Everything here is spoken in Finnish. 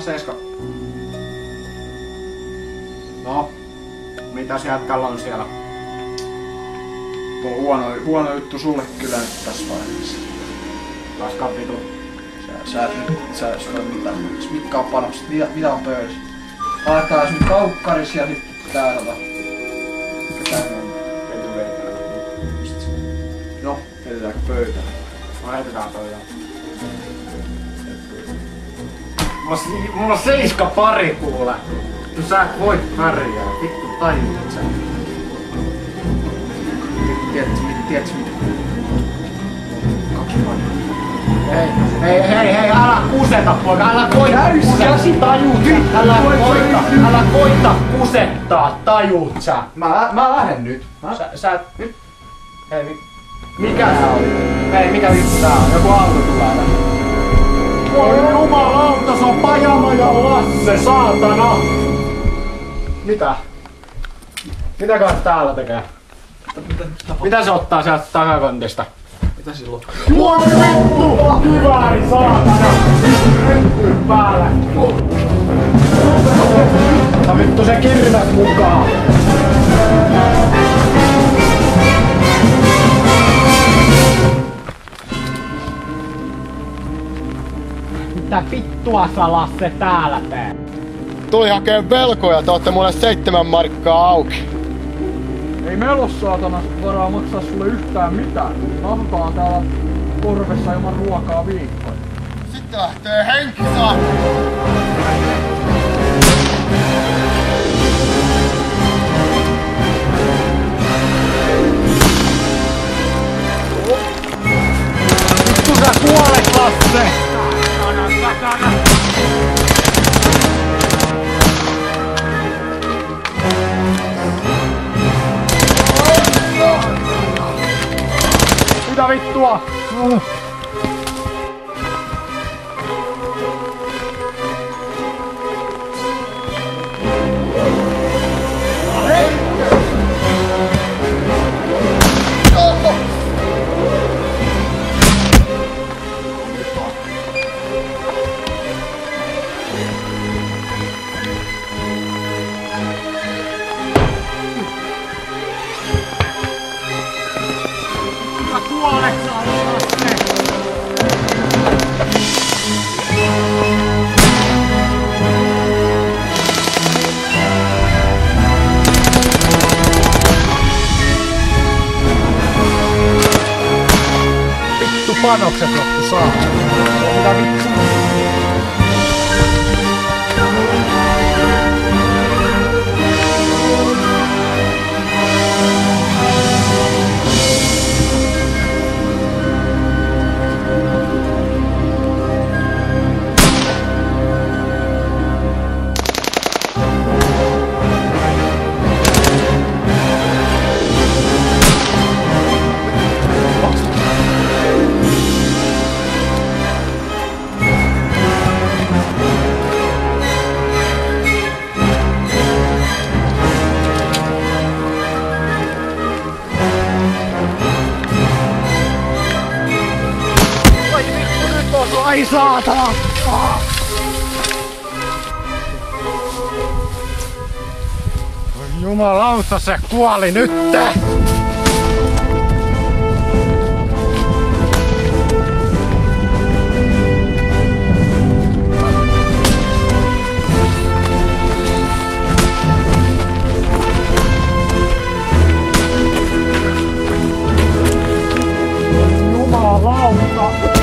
Seiska. No, mitäs jätkällä on siellä? Tuo huono juttu sulle kyllä nyt tässä vaiheessa. Laskaa vitu. Sä et ole mitään. Mitkä on panokset? Mitä on pöydässä? Laitetaan sun kaukkaris ja sitten täällä. Mikä tää on? No, heitetäänkö pöytään? No heitetään pöytään. Mulla on 7 pari kuule. No sä et voit pärjää. Vittu tajuut sä. Tiedätkö mitä? 2 paria. Hei, älä kuseta poika, älä koita kusettaa. Älä koita kusettaa, tajuut sä. Mä lähden nyt. Sä et nyt. Hei, mikä tää on? Hei, mikä vittu tää on? Joku auto tulee tänne. Voi jumalauta, se on Pajama ja Lasse, saatana! Mitä? Mitäköhän täällä tekee? Mitä se ottaa sieltä takakontista? Mitä silloin? Voi vittu! Kivääri, saatana! Renttyy päällä! Ota vittu se kirves mukaan! Mitä vittua sä Lasse täällä teet? Tuli hakee velkoja, te ootte mulle 7 markkaa auki. Ei meillä oo saatana varaa maksaa sulle yhtään mitään. Asutaan täällä korvessa ilman ruokaa viikkoja. Sitten lähtee henkisää. Vittu sä kuolet Lasse! Takana! Mitä vittua? Panokset loppu saa. Mitä vittu? Ai saatana! Jumalauta, se kuoli nytte! Jumalauta!